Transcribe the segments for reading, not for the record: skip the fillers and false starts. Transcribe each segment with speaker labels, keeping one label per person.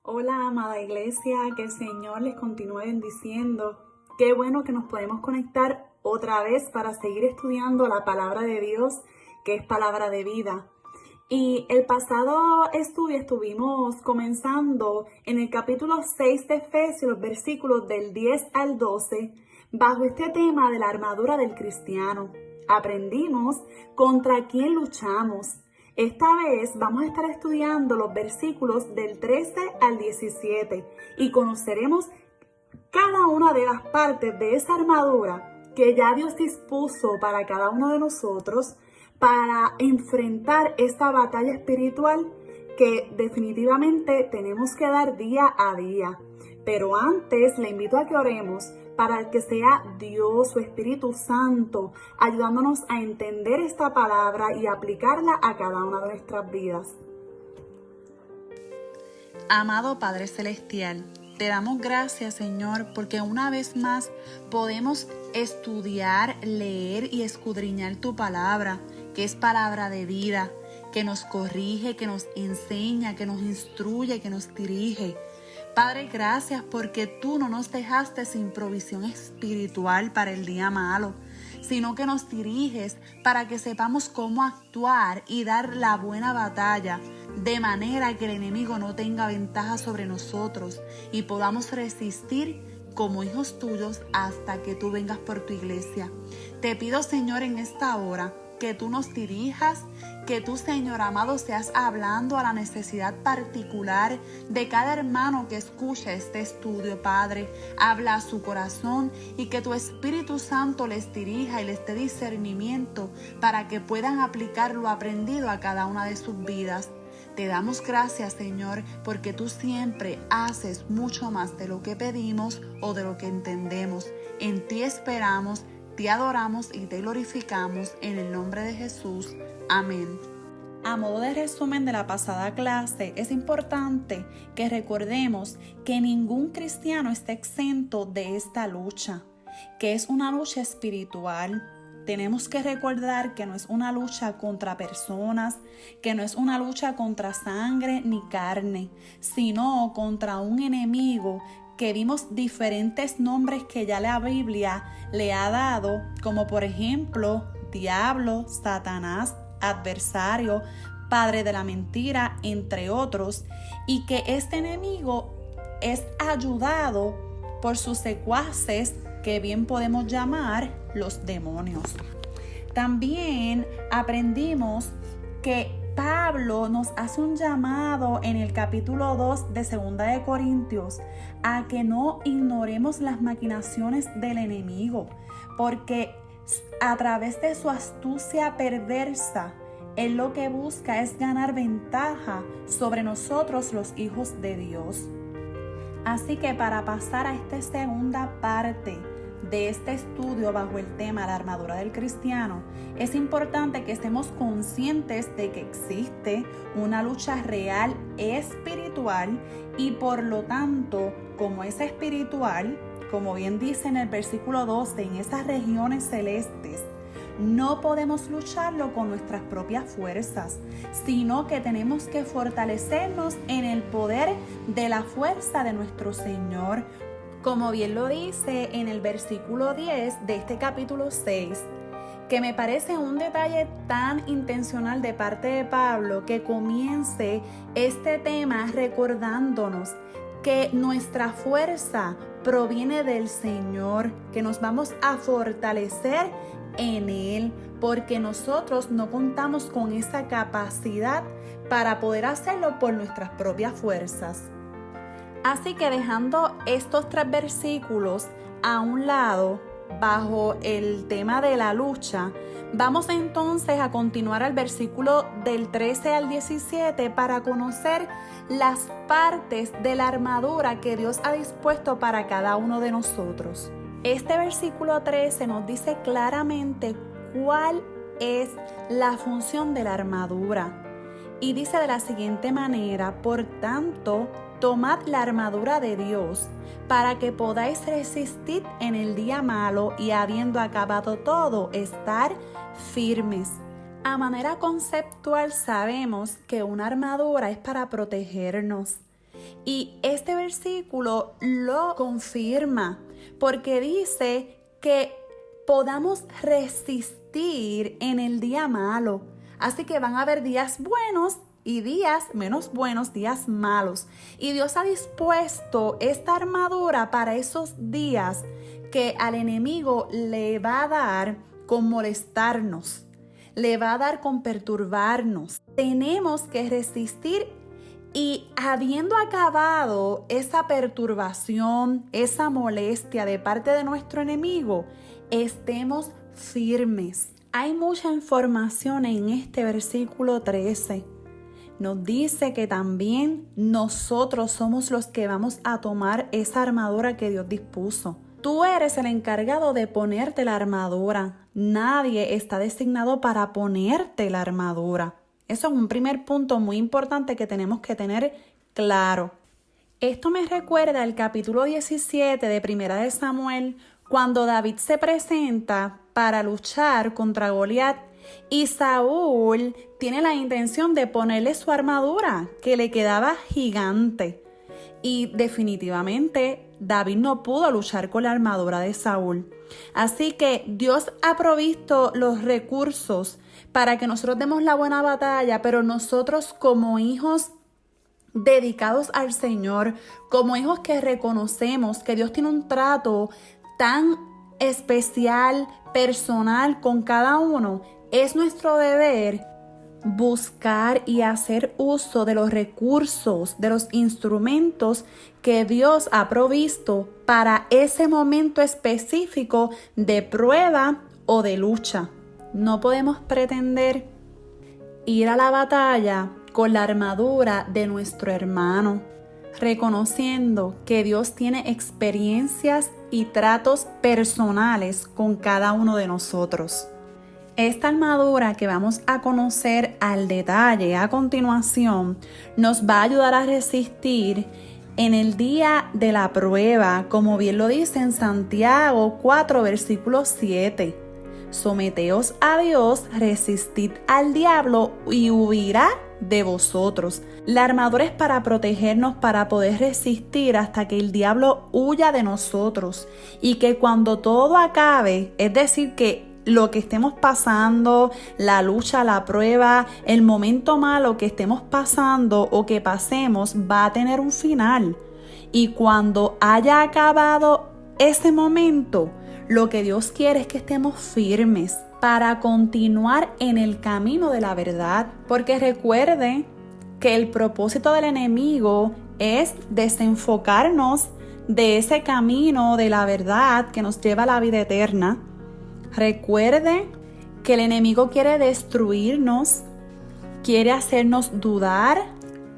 Speaker 1: Hola, amada iglesia, que el Señor les continúe bendiciendo. Qué bueno que nos podemos conectar otra vez para seguir estudiando la palabra de Dios, que es palabra de vida. Y el pasado estudio estuvimos comenzando en el capítulo 6 de Efesios, los versículos del 10 al 12, bajo este tema de la armadura del cristiano. Aprendimos contra quién luchamos. Esta vez vamos a estar estudiando los versículos del 13 al 17 y conoceremos cada una de las partes de esa armadura que ya Dios dispuso para cada uno de nosotros para enfrentar esta batalla espiritual que definitivamente tenemos que dar día a día. Pero antes le invito a que oremos para que sea Dios, su Espíritu Santo, ayudándonos a entender esta palabra y aplicarla a cada una de nuestras vidas.
Speaker 2: Amado Padre Celestial, te damos gracias, Señor, porque una vez más podemos estudiar, leer y escudriñar tu palabra, que es palabra de vida, que nos corrige, que nos enseña, que nos instruye, que nos dirige. Padre, gracias porque tú no nos dejaste sin provisión espiritual para el día malo, sino que nos diriges para que sepamos cómo actuar y dar la buena batalla, de manera que el enemigo no tenga ventaja sobre nosotros y podamos resistir como hijos tuyos hasta que tú vengas por tu iglesia. Te pido, Señor, en esta hora que tú nos dirijas, que tú, Señor amado, seas hablando a la necesidad particular de cada hermano que escucha este estudio, Padre. Habla a su corazón y que tu Espíritu Santo les dirija y les dé discernimiento para que puedan aplicar lo aprendido a cada una de sus vidas. Te damos gracias, Señor, porque tú siempre haces mucho más de lo que pedimos o de lo que entendemos. En ti esperamos, te adoramos y te glorificamos en el nombre de Jesús. Amén.
Speaker 3: A modo de resumen de la pasada clase, es importante que recordemos que ningún cristiano está exento de esta lucha, que es una lucha espiritual. Tenemos que recordar que no es una lucha contra personas, que no es una lucha contra sangre ni carne, sino contra un enemigo que vimos diferentes nombres que ya la Biblia le ha dado, como por ejemplo, diablo, Satanás, adversario, padre de la mentira, entre otros, y que este enemigo es ayudado por sus secuaces, que bien podemos llamar los demonios. También aprendimos que Pablo nos hace un llamado en el capítulo 2 de 2 de Corintios a que no ignoremos las maquinaciones del enemigo, porque a través de su astucia perversa, él lo que busca es ganar ventaja sobre nosotros, los hijos de Dios. Así que para pasar a esta segunda parte de este estudio bajo el tema la armadura del cristiano, es importante que estemos conscientes de que existe una lucha real espiritual y por lo tanto, como es espiritual, como bien dice en el versículo 12, en esas regiones celestes, no podemos lucharlo con nuestras propias fuerzas, sino que tenemos que fortalecernos en el poder de la fuerza de nuestro Señor, como bien lo dice en el versículo 10 de este capítulo 6, que me parece un detalle tan intencional de parte de Pablo que comience este tema recordándonos que nuestra fuerza proviene del Señor, que nos vamos a fortalecer en Él, porque nosotros no contamos con esa capacidad para poder hacerlo por nuestras propias fuerzas. Así que dejando estos 3 versículos a un lado, bajo el tema de la lucha, vamos entonces a continuar al versículo del 13 al 17 para conocer las partes de la armadura que Dios ha dispuesto para cada uno de nosotros. Este versículo 13 nos dice claramente cuál es la función de la armadura. Y dice de la siguiente manera: por tanto, tomad la armadura de Dios, para que podáis resistir en el día malo y habiendo acabado todo, estar firmes. A manera conceptual sabemos que una armadura es para protegernos. Y este versículo lo confirma porque dice que podamos resistir en el día malo. Así que van a haber días buenos y días menos buenos, días malos. Y Dios ha dispuesto esta armadura para esos días que al enemigo le va a dar con molestarnos, le va a dar con perturbarnos. Tenemos que resistir y habiendo acabado esa perturbación, esa molestia de parte de nuestro enemigo, estemos firmes. Hay mucha información en este versículo 13. Nos dice que también nosotros somos los que vamos a tomar esa armadura que Dios dispuso. Tú eres el encargado de ponerte la armadura. Nadie está designado para ponerte la armadura. Eso es un primer punto muy importante que tenemos que tener claro. Esto me recuerda al capítulo 17 de Primera de Samuel, cuando David se presenta para luchar contra Goliat y Saúl tiene la intención de ponerle su armadura, que le quedaba gigante. Y definitivamente David no pudo luchar con la armadura de Saúl. Así que Dios ha provisto los recursos para que nosotros demos la buena batalla, pero nosotros como hijos dedicados al Señor, como hijos que reconocemos que Dios tiene un trato tan especial, personal con cada uno, es nuestro deber buscar y hacer uso de los recursos, de los instrumentos que Dios ha provisto para ese momento específico de prueba o de lucha. No podemos pretender ir a la batalla con la armadura de nuestro hermano, reconociendo que Dios tiene experiencias y tratos personales con cada uno de nosotros. Esta armadura que vamos a conocer al detalle a continuación nos va a ayudar a resistir en el día de la prueba, como bien lo dice en Santiago 4, versículo 7. Someteos a Dios, resistid al diablo y huirá de vosotros. La armadura es para protegernos, para poder resistir hasta que el diablo huya de nosotros y que cuando todo acabe, es decir, que lo que estemos pasando, la lucha, la prueba, el momento malo que estemos pasando o que pasemos va a tener un final. Y cuando haya acabado ese momento, lo que Dios quiere es que estemos firmes para continuar en el camino de la verdad. Porque recuerde que el propósito del enemigo es desenfocarnos de ese camino de la verdad que nos lleva a la vida eterna. Recuerde que el enemigo quiere destruirnos, quiere hacernos dudar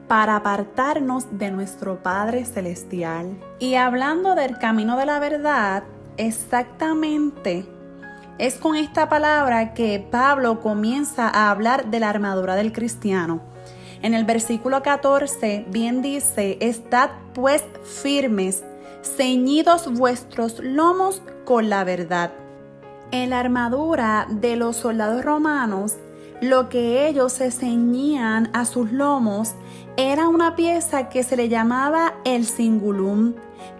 Speaker 3: para apartarnos de nuestro Padre Celestial. Y hablando del camino de la verdad, exactamente es con esta palabra que Pablo comienza a hablar de la armadura del cristiano. En el versículo 14 bien dice: estad pues firmes, ceñidos vuestros lomos con la verdad. En la armadura de los soldados romanos, lo que ellos se ceñían a sus lomos era una pieza que se le llamaba el cingulum,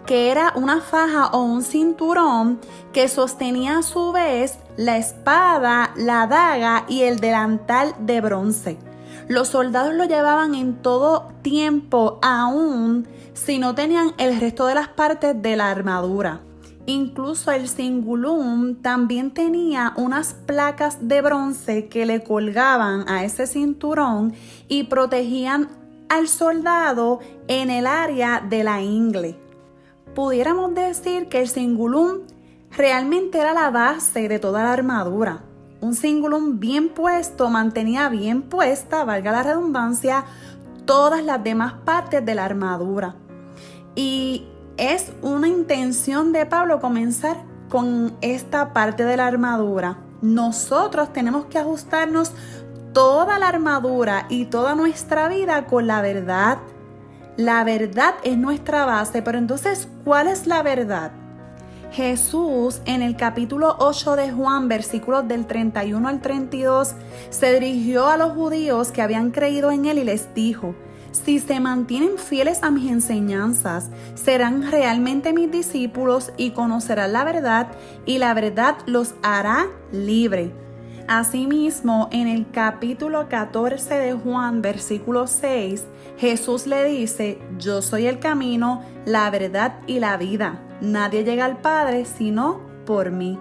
Speaker 3: que era una faja o un cinturón que sostenía a su vez la espada, la daga y el delantal de bronce. Los soldados lo llevaban en todo tiempo, aun si no tenían el resto de las partes de la armadura. Incluso el cingulum también tenía unas placas de bronce que le colgaban a ese cinturón y protegían al soldado en el área de la ingle. Pudiéramos decir que el cingulum realmente era la base de toda la armadura. Un cingulum bien puesto mantenía bien puesta, valga la redundancia, todas las demás partes de la armadura. Y es una intención de Pablo comenzar con esta parte de la armadura. Nosotros tenemos que ajustarnos toda la armadura y toda nuestra vida con la verdad. La verdad es nuestra base, pero entonces, ¿cuál es la verdad? Jesús, en el capítulo 8 de Juan, versículos del 31 al 32, se dirigió a los judíos que habían creído en él y les dijo: Si se mantienen fieles a mis enseñanzas, serán realmente mis discípulos y conocerán la verdad, y la verdad los hará libre. Asimismo, en el capítulo 14 de Juan, versículo 6, Jesús le dice: yo soy el camino, la verdad y la vida. Nadie llega al Padre sino por mí.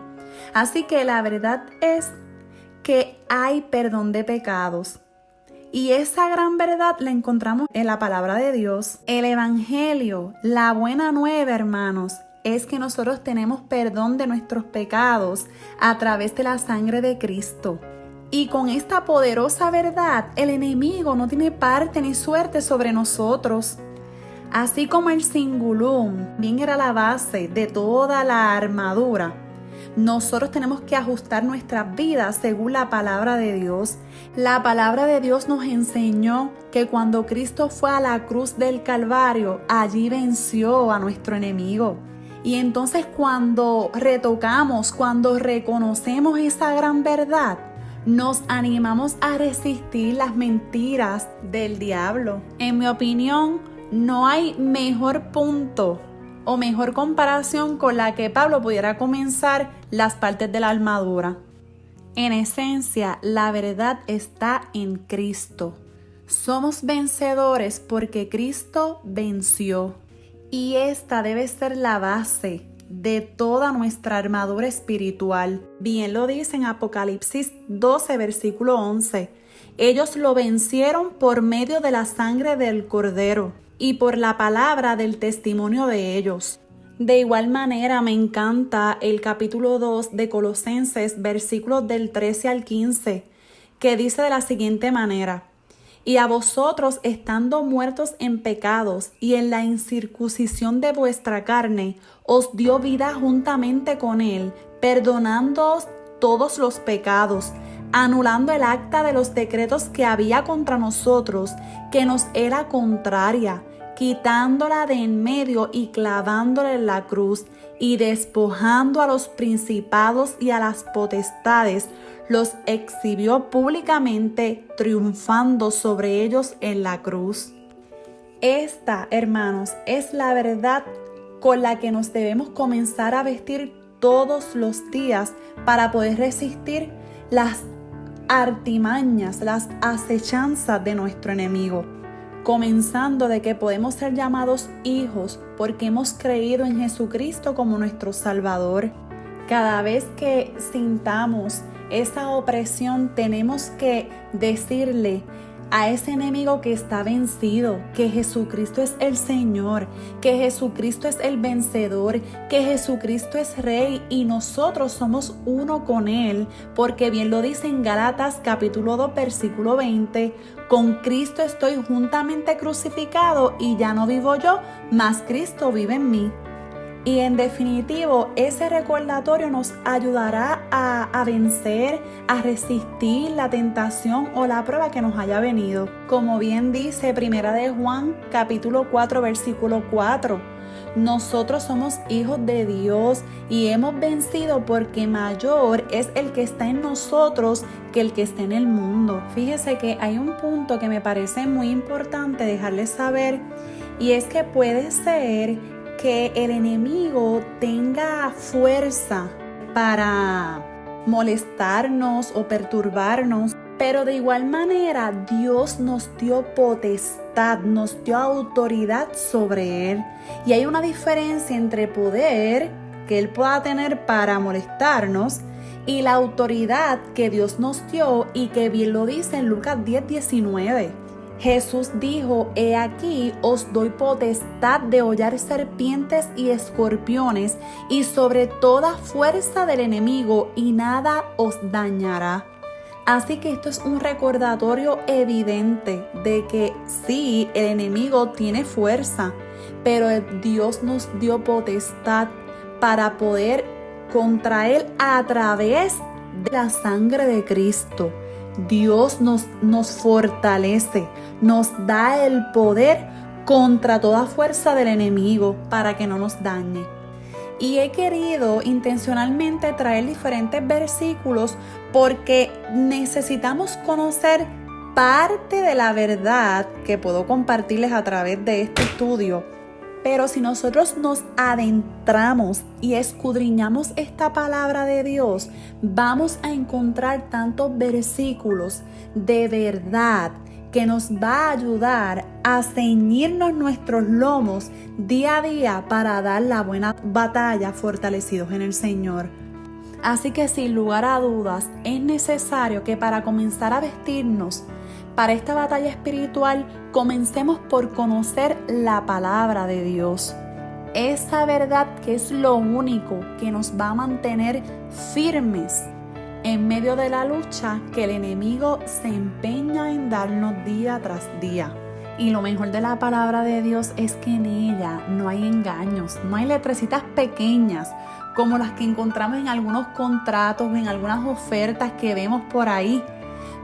Speaker 3: Así que la verdad es que hay perdón de pecados. Y esa gran verdad la encontramos en la palabra de Dios. El Evangelio, la buena nueva, hermanos, es que nosotros tenemos perdón de nuestros pecados a través de la sangre de Cristo. Y con esta poderosa verdad, el enemigo no tiene parte ni suerte sobre nosotros. Así como el cingulum bien era la base de toda la armadura, nosotros tenemos que ajustar nuestras vidas según la palabra de Dios. La palabra de Dios nos enseñó que cuando Cristo fue a la cruz del Calvario, allí venció a nuestro enemigo. Y entonces cuando retocamos, cuando reconocemos esa gran verdad, nos animamos a resistir las mentiras del diablo. En mi opinión, no hay mejor punto o mejor comparación con la que Pablo pudiera comenzar las partes de la armadura. En esencia, la verdad está en Cristo. Somos vencedores porque Cristo venció. Y esta debe ser la base de toda nuestra armadura espiritual. Bien lo dice en Apocalipsis 12, versículo 11. Ellos lo vencieron por medio de la sangre del Cordero y por la palabra del testimonio de ellos. De igual manera me encanta el capítulo 2 de Colosenses, versículos del 13 al 15, que dice de la siguiente manera: y a vosotros, estando muertos en pecados y en la incircuncisión de vuestra carne, os dio vida juntamente con él, perdonándoos todos los pecados, anulando el acta de los decretos que había contra nosotros, que nos era contraria, quitándola de en medio y clavándola en la cruz, y despojando a los principados y a las potestades, los exhibió públicamente, triunfando sobre ellos en la cruz. Esta, hermanos, es la verdad con la que nos debemos comenzar a vestir todos los días para poder resistir las artimañas, las acechanzas de nuestro enemigo. Comenzando de que podemos ser llamados hijos porque hemos creído en Jesucristo como nuestro Salvador. Cada vez que sintamos esa opresión, tenemos que decirle a ese enemigo que está vencido, que Jesucristo es el Señor, que Jesucristo es el vencedor, que Jesucristo es Rey y nosotros somos uno con Él, porque bien lo dice en Gálatas capítulo 2 versículo 20, con Cristo estoy juntamente crucificado y ya no vivo yo, mas Cristo vive en mí. Y en definitivo, ese recordatorio nos ayudará a vencer, a resistir la tentación o la prueba que nos haya venido. Como bien dice Primera de Juan, capítulo 4, versículo 4. Nosotros somos hijos de Dios y hemos vencido porque mayor es el que está en nosotros que el que está en el mundo. Fíjese que hay un punto que me parece muy importante dejarles saber, y es que puede ser que el enemigo tenga fuerza para molestarnos o perturbarnos, pero de igual manera Dios nos dio potestad, nos dio autoridad sobre él. Y hay una diferencia entre poder que él pueda tener para molestarnos y la autoridad que Dios nos dio, y que bien lo dice en Lucas 10:19. Jesús dijo: he aquí os doy potestad de hollar serpientes y escorpiones y sobre toda fuerza del enemigo, y nada os dañará. Así que esto es un recordatorio evidente de que sí, el enemigo tiene fuerza, pero Dios nos dio potestad para poder contra él a través de la sangre de Cristo. Dios nos fortalece, nos da el poder contra toda fuerza del enemigo para que no nos dañe. Y he querido intencionalmente traer diferentes versículos porque necesitamos conocer parte de la verdad que puedo compartirles a través de este estudio. Pero si nosotros nos adentramos y escudriñamos esta palabra de Dios, vamos a encontrar tantos versículos de verdad que nos va a ayudar a ceñirnos nuestros lomos día a día para dar la buena batalla fortalecidos en el Señor. Así que sin lugar a dudas, es necesario que para comenzar a vestirnos para esta batalla espiritual, comencemos por conocer la palabra de Dios. Esa verdad que es lo único que nos va a mantener firmes en medio de la lucha que el enemigo se empeña en darnos día tras día. Y lo mejor de la palabra de Dios es que en ella no hay engaños, no hay letrecitas pequeñas como las que encontramos en algunos contratos, en algunas ofertas que vemos por ahí.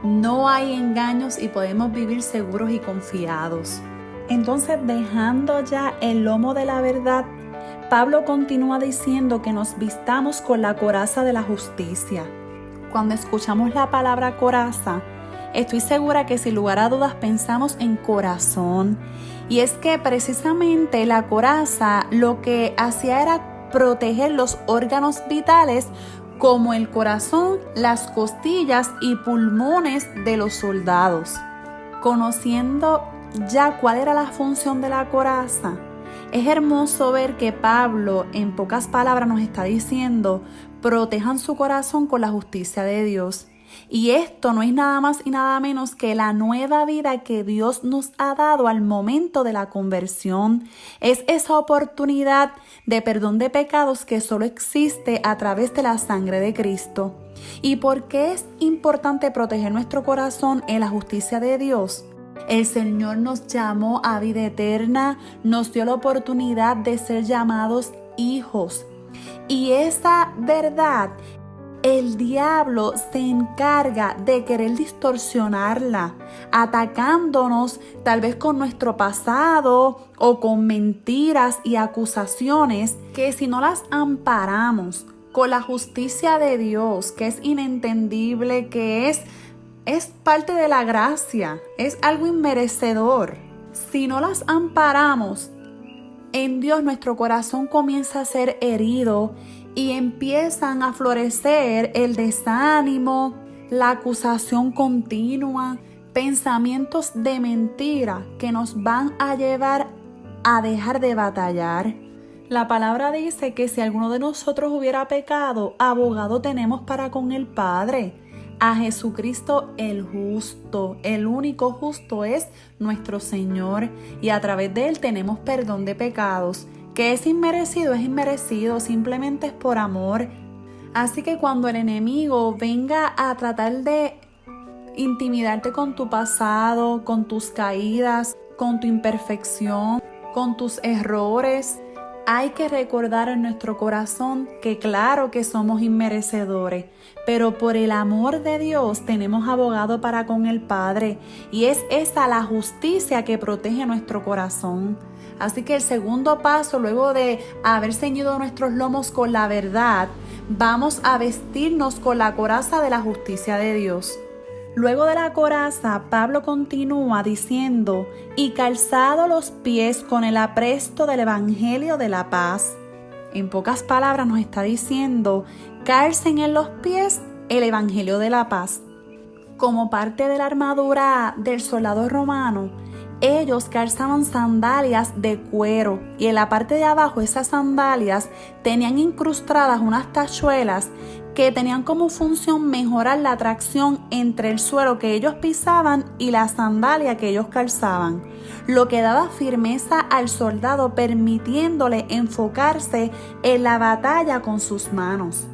Speaker 3: No hay engaños y podemos vivir seguros y confiados. Entonces, dejando ya el lomo de la verdad, Pablo continúa diciendo que nos vistamos con la coraza de la justicia. Cuando escuchamos la palabra coraza, estoy segura que sin lugar a dudas pensamos en corazón. Y es que precisamente la coraza lo que hacía era proteger los órganos vitales como el corazón, las costillas y pulmones de los soldados. Conociendo ya cuál era la función de la coraza, es hermoso ver que Pablo en pocas palabras nos está diciendo: protejan su corazón con la justicia de Dios. Y esto no es nada más y nada menos que la nueva vida que Dios nos ha dado al momento de la conversión. Es esa oportunidad de perdón de pecados que solo existe a través de la sangre de Cristo. ¿Y por qué es importante proteger nuestro corazón en la justicia de Dios? El Señor nos llamó a vida eterna, nos dio la oportunidad de ser llamados hijos. Y esa verdad, el diablo se encarga de querer distorsionarla, atacándonos tal vez con nuestro pasado o con mentiras y acusaciones que si no las amparamos con la justicia de Dios, que es inentendible, que es parte de la gracia, es algo inmerecedor. Si no las amparamos en Dios, nuestro corazón comienza a ser herido y empiezan a florecer el desánimo, la acusación continua, pensamientos de mentira que nos van a llevar a dejar de batallar. La palabra dice que si alguno de nosotros hubiera pecado, abogado tenemos para con el Padre. A Jesucristo el justo, el único justo es nuestro Señor, y a través de Él tenemos perdón de pecados. Que es inmerecido, simplemente es por amor. Así que cuando el enemigo venga a tratar de intimidarte con tu pasado, con tus caídas, con tu imperfección, con tus errores, hay que recordar en nuestro corazón que claro que somos inmerecedores, pero por el amor de Dios tenemos abogado para con el Padre, y es esa la justicia que protege nuestro corazón. Así que el segundo paso, luego de haber ceñido nuestros lomos con la verdad, vamos a vestirnos con la coraza de la justicia de Dios. Luego de la coraza, Pablo continúa diciendo: y calzado los pies con el apresto del Evangelio de la paz. En pocas palabras nos está diciendo: calcen en los pies el Evangelio de la paz. Como parte de la armadura del soldado romano, ellos calzaban sandalias de cuero, y en la parte de abajo esas sandalias tenían incrustadas unas tachuelas que tenían como función mejorar la tracción entre el suelo que ellos pisaban y la sandalia que ellos calzaban, lo que daba firmeza al soldado, permitiéndole enfocarse en la batalla con sus manos.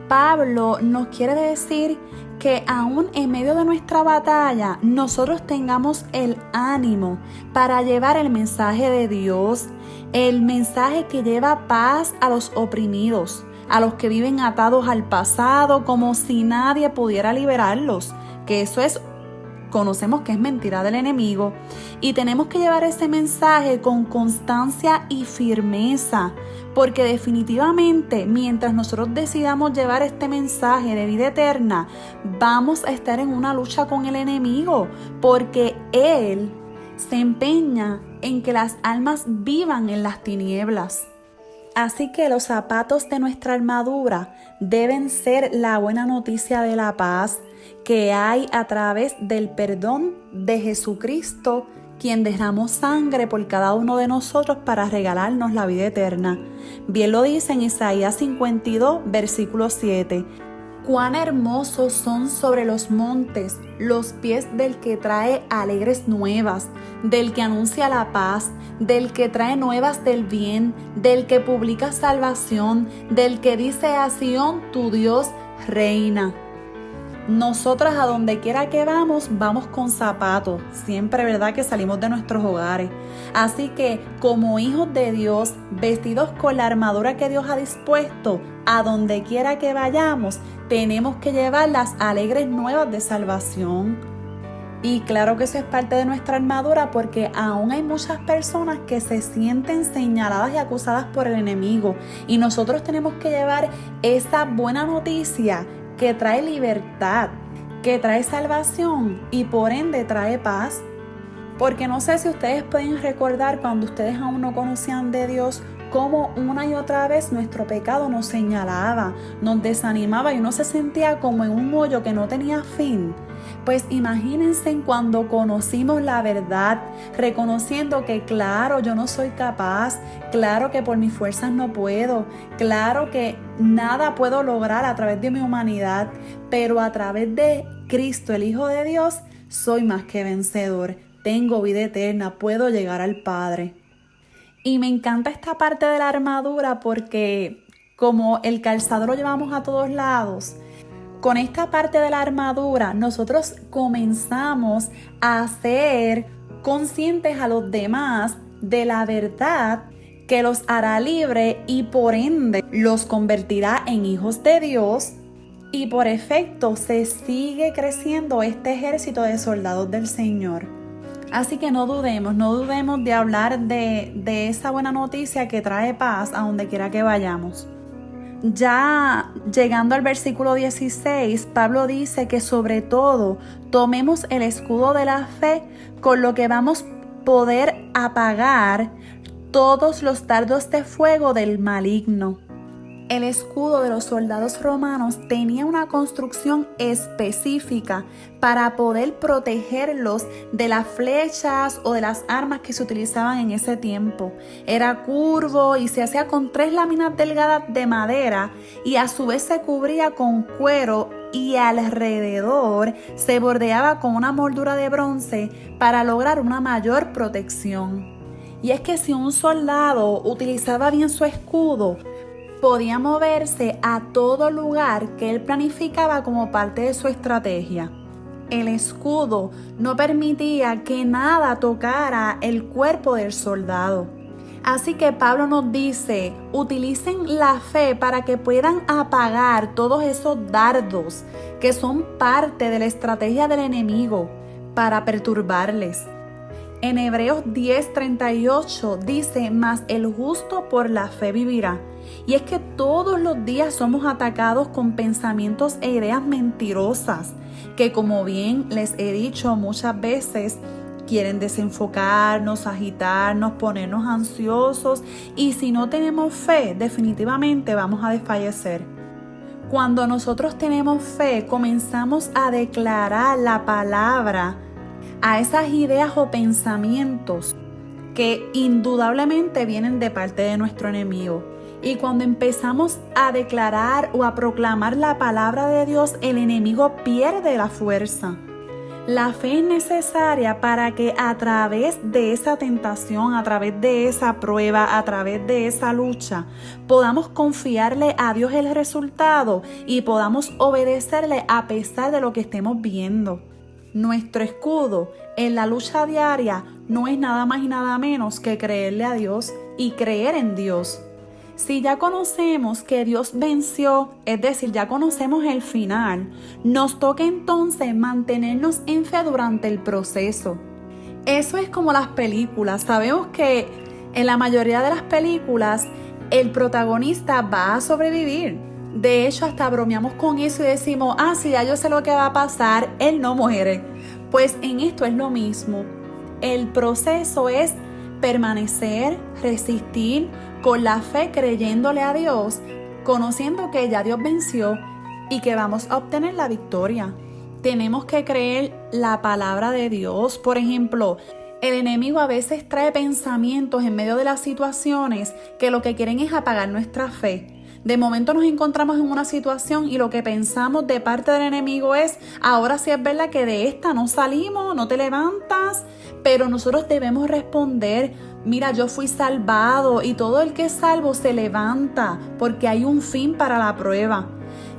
Speaker 3: Pablo nos quiere decir que aún en medio de nuestra batalla nosotros tengamos el ánimo para llevar el mensaje de Dios, el mensaje que lleva paz a los oprimidos, a los que viven atados al pasado como si nadie pudiera liberarlos, que eso es conocemos que es mentira del enemigo y tenemos que llevar ese mensaje con constancia y firmeza, porque definitivamente mientras nosotros decidamos llevar este mensaje de vida eterna, vamos a estar en una lucha con el enemigo, porque él se empeña en que las almas vivan en las tinieblas. Así que los zapatos de nuestra armadura deben ser la buena noticia de la paz que hay a través del perdón de Jesucristo, quien derramó sangre por cada uno de nosotros para regalarnos la vida eterna. Bien lo dice en Isaías 52, versículo 7. Cuán hermosos son sobre los montes los pies del que trae alegres nuevas, del que anuncia la paz, del que trae nuevas del bien, del que publica salvación, del que dice a Sión, tu Dios reina. Nosotras a donde quiera que vamos con zapatos, siempre, ¿verdad?, que salimos de nuestros hogares. Así que como hijos de Dios, vestidos con la armadura que Dios ha dispuesto, a donde quiera que vayamos, tenemos que llevar las alegres nuevas de salvación. Y claro que eso es parte de nuestra armadura, porque aún hay muchas personas que se sienten señaladas y acusadas por el enemigo. Y nosotros tenemos que llevar esa buena noticia que trae libertad, que trae salvación y por ende trae paz. Porque no sé si ustedes pueden recordar cuando ustedes aún no conocían de Dios, cómo una y otra vez nuestro pecado nos señalaba, nos desanimaba y uno se sentía como en un hoyo que no tenía fin. Pues imagínense cuando conocimos la verdad, reconociendo que claro, yo no soy capaz, claro que por mis fuerzas no puedo, claro que nada puedo lograr a través de mi humanidad, pero a través de Cristo, el Hijo de Dios, soy más que vencedor, tengo vida eterna, puedo llegar al Padre. Y me encanta esta parte de la armadura porque como el calzado lo llevamos a todos lados, con esta parte de la armadura nosotros comenzamos a ser conscientes a los demás de la verdad que los hará libre y por ende los convertirá en hijos de Dios, y por efecto se sigue creciendo este ejército de soldados del Señor. Así que no dudemos de hablar de esa buena noticia que trae paz a donde quiera que vayamos. Ya llegando al versículo 16, Pablo dice que sobre todo tomemos el escudo de la fe, con lo que vamos a poder apagar todos los dardos de fuego del maligno. El escudo de los soldados romanos tenía una construcción específica para poder protegerlos de las flechas o de las armas que se utilizaban en ese tiempo. Era curvo y se hacía con 3 láminas delgadas de madera y a su vez se cubría con cuero y alrededor se bordeaba con una moldura de bronce para lograr una mayor protección. Y es que si un soldado utilizaba bien su escudo, podía moverse a todo lugar que él planificaba como parte de su estrategia. El escudo no permitía que nada tocara el cuerpo del soldado. Así que Pablo nos dice, utilicen la fe para que puedan apagar todos esos dardos que son parte de la estrategia del enemigo para perturbarles. En Hebreos 10:38 dice, mas el justo por la fe vivirá. Y es que todos los días somos atacados con pensamientos e ideas mentirosas que, como bien les he dicho muchas veces, quieren desenfocarnos, agitarnos, ponernos ansiosos, y si no tenemos fe, definitivamente vamos a desfallecer. Cuando nosotros tenemos fe, comenzamos a declarar la palabra a esas ideas o pensamientos que indudablemente vienen de parte de nuestro enemigo. Y cuando empezamos a declarar o a proclamar la palabra de Dios, el enemigo pierde la fuerza. La fe es necesaria para que a través de esa tentación, a través de esa prueba, a través de esa lucha, podamos confiarle a Dios el resultado y podamos obedecerle a pesar de lo que estemos viendo. Nuestro escudo en la lucha diaria no es nada más y nada menos que creerle a Dios y creer en Dios. Si ya conocemos que Dios venció, es decir, ya conocemos el final, nos toca entonces mantenernos en fe durante el proceso. Eso es como las películas. Sabemos que en la mayoría de las películas el protagonista va a sobrevivir. De hecho, hasta bromeamos con eso y decimos, sí, ya yo sé lo que va a pasar, él no muere. Pues en esto es lo mismo. El proceso es permanecer, resistir con la fe, creyéndole a Dios, conociendo que ya Dios venció y que vamos a obtener la victoria. Tenemos que creer la palabra de Dios. Por ejemplo, el enemigo a veces trae pensamientos en medio de las situaciones que lo que quieren es apagar nuestra fe. De momento nos encontramos en una situación y lo que pensamos de parte del enemigo es, ahora sí es verdad que de esta no salimos, no te levantas, pero nosotros debemos responder, mira, yo fui salvado y todo el que es salvo se levanta porque hay un fin para la prueba.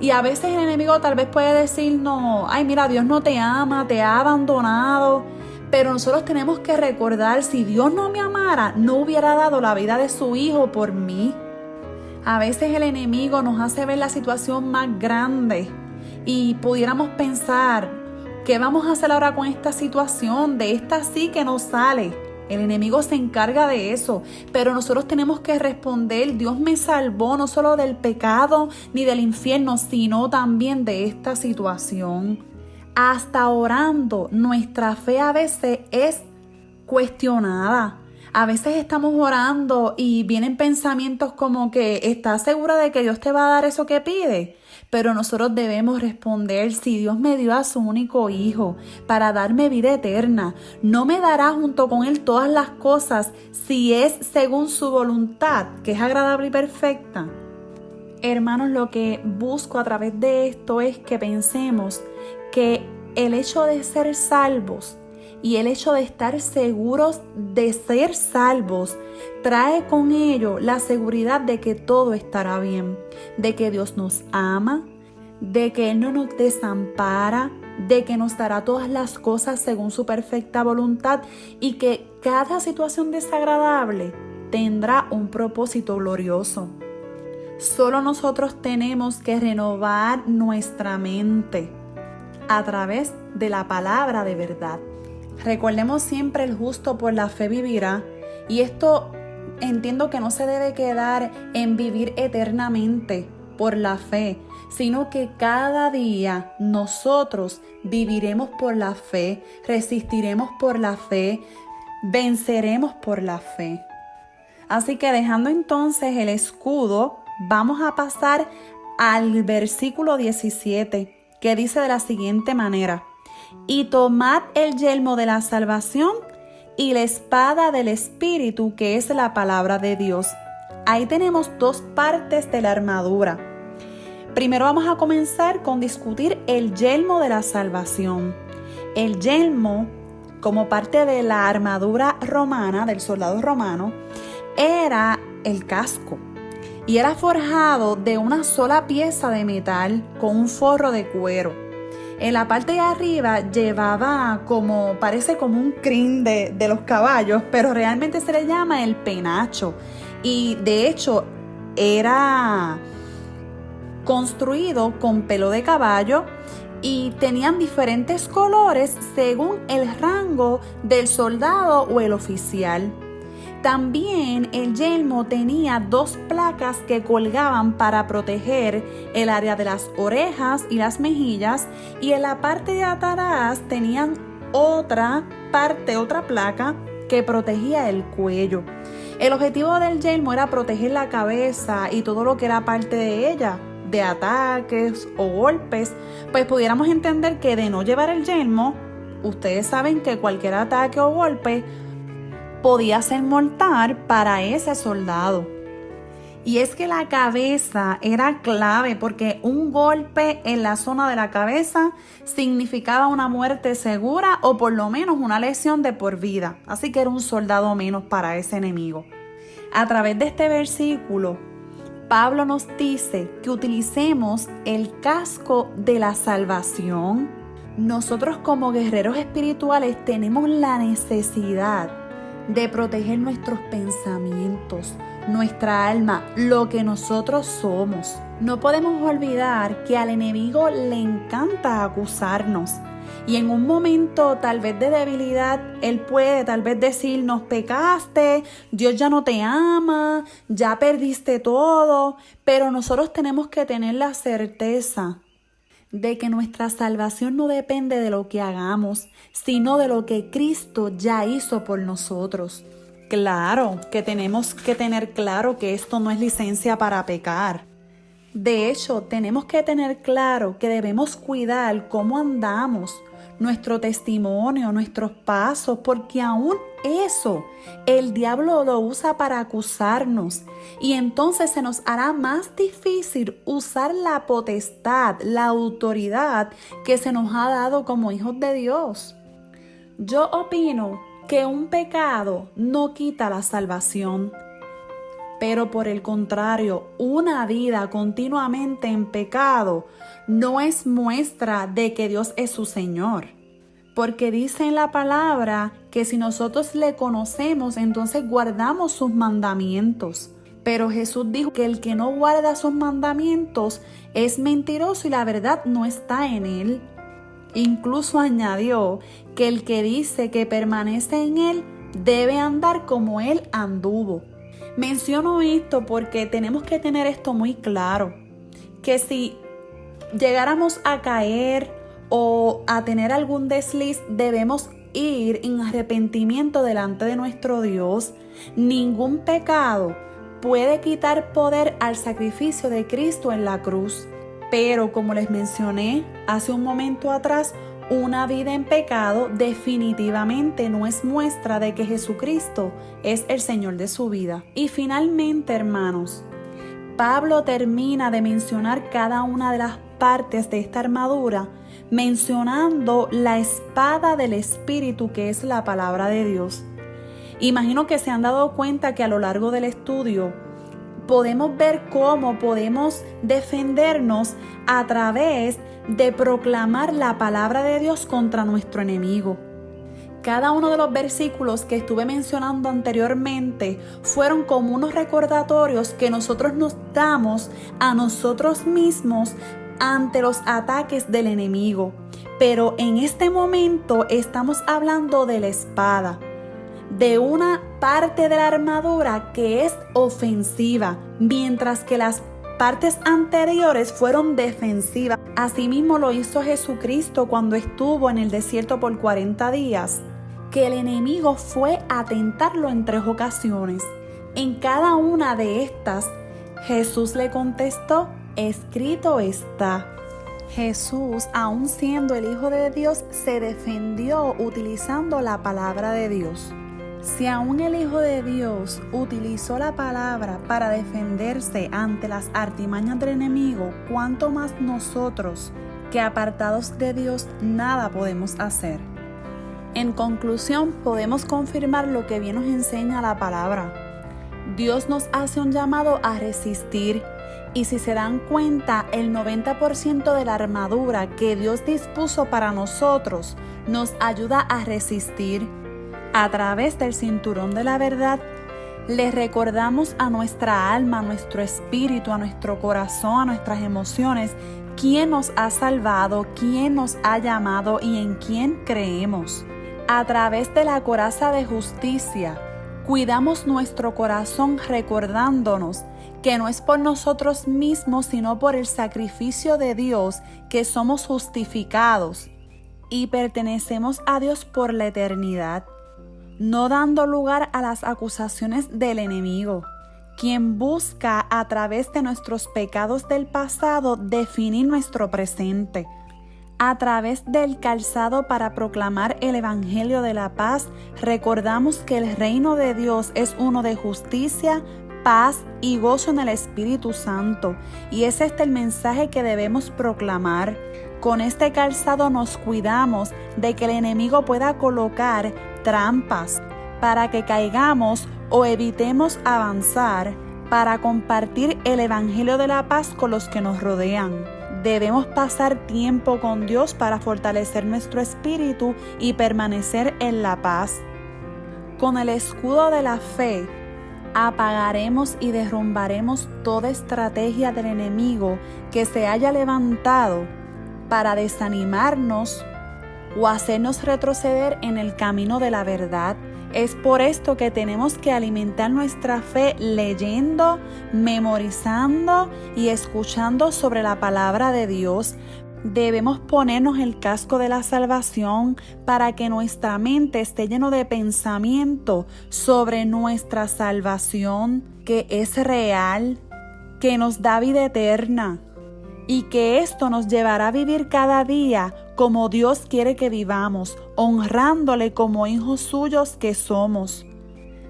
Speaker 3: Y a veces el enemigo tal vez puede decirnos, mira, Dios no te ama, te ha abandonado. Pero nosotros tenemos que recordar, si Dios no me amara, no hubiera dado la vida de su hijo por mí. A veces el enemigo nos hace ver la situación más grande y pudiéramos pensar, ¿qué vamos a hacer ahora con esta situación? De esta sí que no sale. El enemigo se encarga de eso, pero nosotros tenemos que responder, Dios me salvó no solo del pecado ni del infierno, sino también de esta situación. Hasta orando, nuestra fe a veces es cuestionada. A veces estamos orando y vienen pensamientos como que ¿estás segura de que Dios te va a dar eso que pide? Pero nosotros debemos responder, si Dios me dio a su único hijo para darme vida eterna, ¿no me dará junto con él todas las cosas si es según su voluntad, que es agradable y perfecta? Hermanos, lo que busco a través de esto es que pensemos que el hecho de ser salvos y el hecho de estar seguros de ser salvos trae con ello la seguridad de que todo estará bien, de que Dios nos ama, de que Él no nos desampara, de que nos dará todas las cosas según su perfecta voluntad y que cada situación desagradable tendrá un propósito glorioso. Solo nosotros tenemos que renovar nuestra mente a través de la palabra de verdad. Recordemos siempre, el justo por la fe vivirá, y esto entiendo que no se debe quedar en vivir eternamente por la fe, sino que cada día nosotros viviremos por la fe, resistiremos por la fe, venceremos por la fe. Así que dejando entonces el escudo, vamos a pasar al versículo 17, que dice de la siguiente manera: y tomad el yelmo de la salvación y la espada del Espíritu, que es la palabra de Dios. Ahí tenemos dos partes de la armadura. Primero vamos a comenzar con discutir el yelmo de la salvación. El yelmo, como parte de la armadura romana, del soldado romano, era el casco. Y era forjado de una sola pieza de metal con un forro de cuero. En la parte de arriba llevaba parece como un crin de los caballos, pero realmente se le llama el penacho. Y de hecho era construido con pelo de caballo y tenían diferentes colores según el rango del soldado o el oficial. También el yelmo tenía dos placas que colgaban para proteger el área de las orejas y las mejillas, y en la parte de atrás tenían otra placa que protegía el cuello. El objetivo del yelmo era proteger la cabeza y todo lo que era parte de ella, de ataques o golpes. Pues pudiéramos entender que de no llevar el yelmo, ustedes saben que cualquier ataque o golpe podía ser mortal para ese soldado. Y es que la cabeza era clave, porque un golpe en la zona de la cabeza significaba una muerte segura o por lo menos una lesión de por vida. Así que era un soldado menos para ese enemigo. A través de este versículo, Pablo nos dice que utilicemos el casco de la salvación. Nosotros como guerreros espirituales tenemos la necesidad de proteger nuestros pensamientos, nuestra alma, lo que nosotros somos. No podemos olvidar que al enemigo le encanta acusarnos. Y en un momento tal vez de debilidad, él puede tal vez decirnos: pecaste, Dios ya no te ama, ya perdiste todo. Pero nosotros tenemos que tener la certeza de que nuestra salvación no depende de lo que hagamos, sino de lo que Cristo ya hizo por nosotros. Claro que tenemos que tener claro que esto no es licencia para pecar. De hecho, tenemos que tener claro que debemos cuidar cómo andamos, nuestro testimonio, nuestros pasos, porque aún eso el diablo lo usa para acusarnos, y entonces se nos hará más difícil usar la potestad, la autoridad que se nos ha dado como hijos de Dios. Yo opino que un pecado no quita la salvación, pero por el contrario, una vida continuamente en pecado no es muestra de que Dios es su Señor. Porque dice en la palabra que si nosotros le conocemos, entonces guardamos sus mandamientos. Pero Jesús dijo que el que no guarda sus mandamientos es mentiroso y la verdad no está en él. Incluso añadió que el que dice que permanece en él debe andar como él anduvo. Menciono esto porque tenemos que tener esto muy claro, que si llegáramos a caer o a tener algún desliz, debemos ir en arrepentimiento delante de nuestro Dios. Ningún pecado puede quitar poder al sacrificio de Cristo en la cruz. Pero como les mencioné hace un momento atrás, una vida en pecado definitivamente no es muestra de que Jesucristo es el Señor de su vida. Y finalmente, hermanos, Pablo termina de mencionar cada una de las partes de esta armadura, mencionando la espada del Espíritu, que es la palabra de Dios. Imagino que se han dado cuenta que a lo largo del estudio podemos ver cómo podemos defendernos a través de proclamar la palabra de Dios contra nuestro enemigo. Cada uno de los versículos que estuve mencionando anteriormente fueron como unos recordatorios que nosotros nos damos a nosotros mismos ante los ataques del enemigo. Pero en este momento estamos hablando de la espada, de una parte de la armadura que es ofensiva, mientras que las partes anteriores fueron defensivas. Asimismo lo hizo Jesucristo cuando estuvo en el desierto por 40 días, que el enemigo fue a tentarlo en 3 ocasiones. En cada una de estas, Jesús le contestó: escrito está. Jesús, aun siendo el Hijo de Dios, se defendió utilizando la palabra de Dios. Si aún el Hijo de Dios utilizó la palabra para defenderse ante las artimañas del enemigo, ¿cuánto más nosotros, que apartados de Dios nada podemos hacer? En conclusión, podemos confirmar lo que bien nos enseña la palabra. Dios nos hace un llamado a resistir, y si se dan cuenta, el 90% de la armadura que Dios dispuso para nosotros nos ayuda a resistir. A través del cinturón de la verdad, le recordamos a nuestra alma, a nuestro espíritu, a nuestro corazón, a nuestras emociones, quién nos ha salvado, quién nos ha llamado y en quién creemos. A través de la coraza de justicia, cuidamos nuestro corazón recordándonos que no es por nosotros mismos, sino por el sacrificio de Dios que somos justificados y pertenecemos a Dios por la eternidad, no dando lugar a las acusaciones del enemigo, quien busca a través de nuestros pecados del pasado definir nuestro presente. A través del calzado para proclamar el Evangelio de la paz, recordamos que el reino de Dios es uno de justicia, paz y gozo en el Espíritu Santo, y es este el mensaje que debemos proclamar. Con este calzado nos cuidamos de que el enemigo pueda colocar trampas para que caigamos o evitemos avanzar para compartir el Evangelio de la paz con los que nos rodean. Debemos pasar tiempo con Dios para fortalecer nuestro espíritu y permanecer en la paz. Con el escudo de la fe apagaremos y derrumbaremos toda estrategia del enemigo que se haya levantado para desanimarnos o hacernos retroceder en el camino de la verdad. Es por esto que tenemos que alimentar nuestra fe leyendo, memorizando y escuchando sobre la palabra de Dios. Debemos ponernos el casco de la salvación para que nuestra mente esté llena de pensamiento sobre nuestra salvación, que es real, que nos da vida eterna y que esto nos llevará a vivir cada día como Dios quiere que vivamos, honrándole como hijos suyos que somos.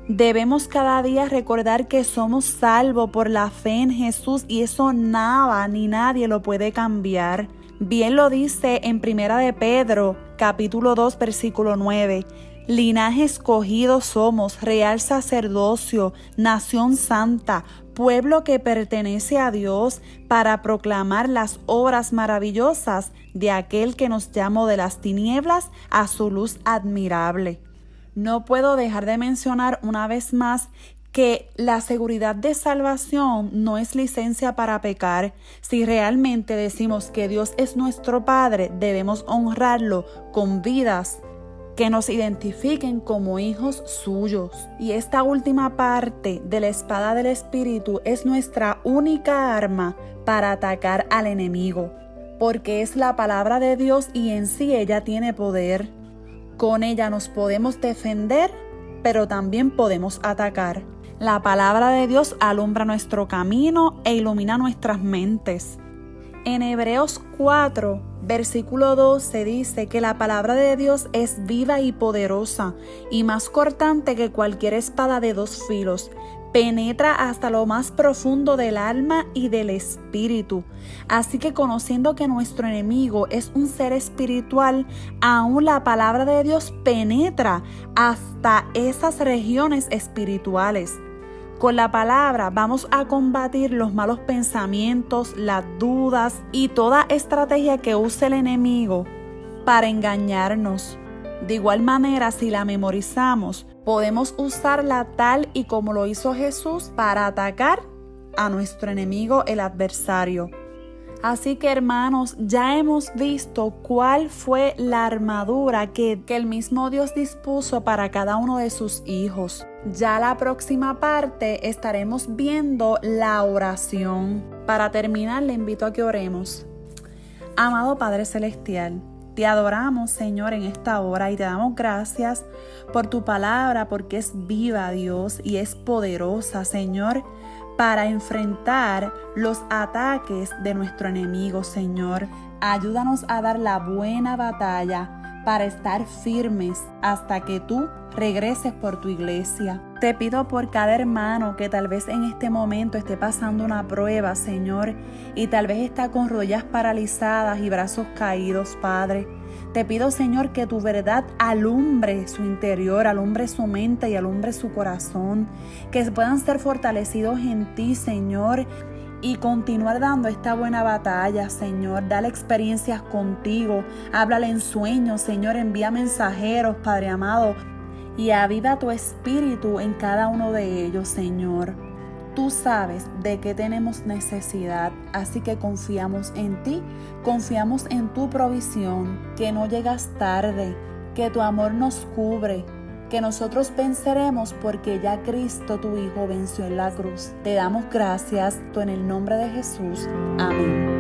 Speaker 3: Debemos cada día recordar que somos salvos por la fe en Jesús y eso nada ni nadie lo puede cambiar. Bien lo dice en 1 de Pedro, capítulo 2, versículo 9. Linaje escogido somos, real sacerdocio, nación santa, pueblo que pertenece a Dios, para proclamar las obras maravillosas de aquel que nos llamó de las tinieblas a su luz admirable. No puedo dejar de mencionar una vez más que la seguridad de salvación no es licencia para pecar. Si realmente decimos que Dios es nuestro Padre, debemos honrarlo con vidas que nos identifiquen como hijos suyos. Y esta última parte de la espada del Espíritu es nuestra única arma para atacar al enemigo, porque es la palabra de Dios y en sí ella tiene poder. Con ella nos podemos defender, pero también podemos atacar. La palabra de Dios alumbra nuestro camino e ilumina nuestras mentes. En Hebreos 4, versículo 12 dice que la palabra de Dios es viva y poderosa y más cortante que cualquier espada de dos filos. Penetra hasta lo más profundo del alma y del espíritu. Así que conociendo que nuestro enemigo es un ser espiritual, aún la palabra de Dios penetra hasta esas regiones espirituales. Con la palabra vamos a combatir los malos pensamientos, las dudas y toda estrategia que use el enemigo para engañarnos. De igual manera, si la memorizamos, podemos usarla tal y como lo hizo Jesús para atacar a nuestro enemigo, el adversario. Así que, hermanos, ya hemos visto cuál fue la armadura que el mismo Dios dispuso para cada uno de sus hijos. Ya la próxima parte estaremos viendo la oración. Para terminar, le invito a que oremos. Amado Padre Celestial, te adoramos, Señor, en esta hora y te damos gracias por tu palabra, porque es viva, Dios, y es poderosa, Señor, para enfrentar los ataques de nuestro enemigo, Señor. Ayúdanos a dar la buena batalla para estar firmes hasta que tú regreses por tu iglesia. Te pido por cada hermano que tal vez en este momento esté pasando una prueba, Señor, y tal vez está con rodillas paralizadas y brazos caídos, Padre. Te pido, Señor, que tu verdad alumbre su interior, alumbre su mente y alumbre su corazón, que puedan ser fortalecidos en ti, Señor, y continuar dando esta buena batalla, Señor. Dale experiencias contigo, háblale en sueños, Señor, envía mensajeros, Padre amado, y aviva tu espíritu en cada uno de ellos, Señor. Tú sabes de qué tenemos necesidad, así que confiamos en ti, confiamos en tu provisión, que no llegas tarde, que tu amor nos cubre, que nosotros venceremos porque ya Cristo, tu Hijo, venció en la cruz. Te damos gracias en el nombre de Jesús. Amén.